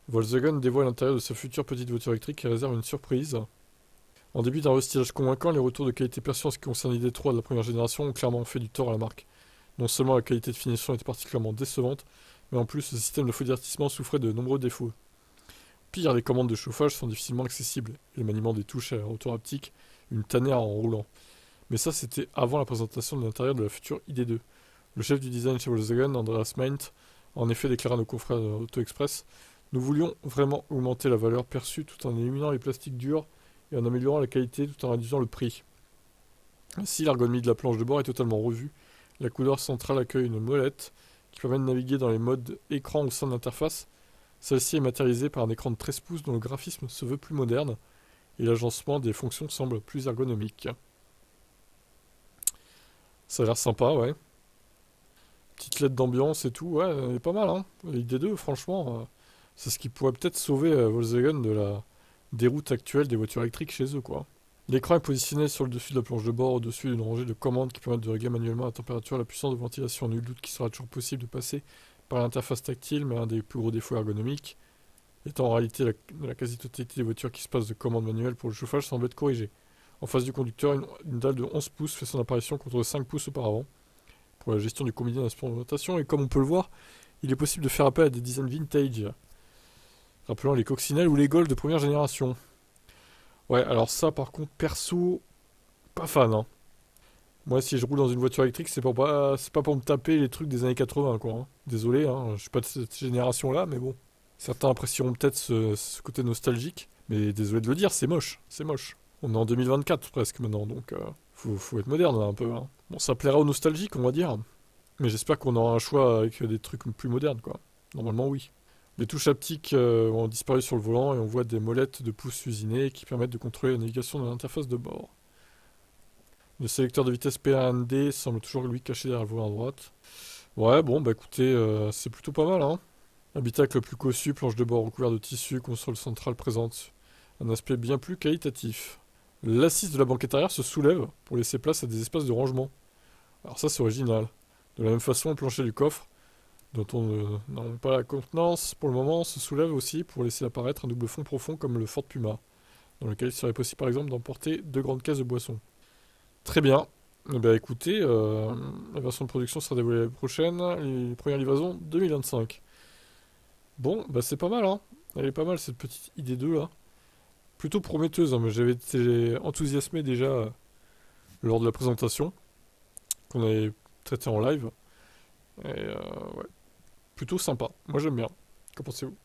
Volkswagen dévoile l'intérieur de sa future petite voiture électrique et réserve une surprise. En début d'un restylage convaincant, les retours de qualité perçus en ce qui concerne l'ID3 de la première génération ont clairement fait du tort à la marque. Non seulement la qualité de finition était particulièrement décevante, mais en plus le système de feu divertissement souffrait de nombreux défauts. Pire, les commandes de chauffage sont difficilement accessibles, et le maniement des touches à retour haptique, une tannée en roulant. Mais ça, c'était avant la présentation de l'intérieur de la future ID2. Le chef du design chez Volkswagen, Andreas Meint, a en effet déclaré à nos confrères de Auto Express: nous voulions vraiment augmenter la valeur perçue tout en éliminant les plastiques durs et en améliorant la qualité tout en réduisant le prix. Ainsi, l'ergonomie de la planche de bord est totalement revue. La couleur centrale accueille une molette qui permet de naviguer dans les modes écran au sein de l'interface. Celle-ci est matérialisée par un écran de 13 pouces dont le graphisme se veut plus moderne et l'agencement des fonctions semble plus ergonomique. Ça a l'air sympa, ouais. Petite lettre d'ambiance et tout, ouais, elle est pas mal, hein. L'idée 2, franchement, c'est ce qui pourrait peut-être sauver Volkswagen de la déroute actuelle des voitures électriques chez eux, quoi. L'écran est positionné sur le dessus de la planche de bord, au-dessus d'une rangée de commandes qui permettent de régler manuellement la température et la puissance de ventilation. Nul doute qu'il sera toujours possible de passer par l'interface tactile, mais un des plus gros défauts ergonomiques étant en réalité la quasi-totalité des voitures qui se passent de commandes manuelles pour le chauffage semble être corrigée. En face du conducteur, une dalle de 11 pouces fait son apparition contre 5 pouces auparavant pour la gestion du combiné d'instrumentation, et comme on peut le voir, il est possible de faire appel à des designs vintage, rappelant les coccinelles ou les Golf de première génération. Ouais, alors ça par contre, perso, pas fan, hein. Moi, si je roule dans une voiture électrique, c'est pas pour me taper les trucs des années 80, quoi, hein. Désolé, hein, je suis pas de cette génération-là, mais bon. Certains apprécieront peut-être ce côté nostalgique, mais désolé de le dire, c'est moche, c'est moche. On est en 2024 presque maintenant, donc faut être moderne là, un peu, hein. Bon, ça plaira aux nostalgiques, on va dire, mais j'espère qu'on aura un choix avec des trucs plus modernes, quoi. Normalement, oui. Les touches haptiques ont disparu sur le volant et on voit des molettes de pouces usinées qui permettent de contrôler la navigation de l'interface de bord. Le sélecteur de vitesse P1D semble toujours lui caché derrière le volant à droite. Ouais, bon, bah écoutez, c'est plutôt pas mal, hein. Habitacle plus cossu, planche de bord recouverte de tissu, console centrale présente un aspect bien plus qualitatif. L'assise de la banquette arrière se soulève pour laisser place à des espaces de rangement. Alors ça, c'est original. De la même façon, le plancher du coffre, dont on n'a pas la contenance pour le moment, se soulève aussi pour laisser apparaître un double fond profond comme le Ford Puma, dans lequel il serait possible par exemple d'emporter 2 grandes caisses de boissons. Très bien. Eh ben, écoutez, la version de production sera dévoilée l'année prochaine, les premières livraisons 2025. Bon, bah c'est pas mal, hein. Elle est pas mal cette petite idée 2 là. Plutôt prometteuse, hein, mais j'avais été enthousiasmé déjà lors de la présentation, qu'on avait traité en live. Et ouais, plutôt sympa. Moi j'aime bien. Qu'en pensez-vous?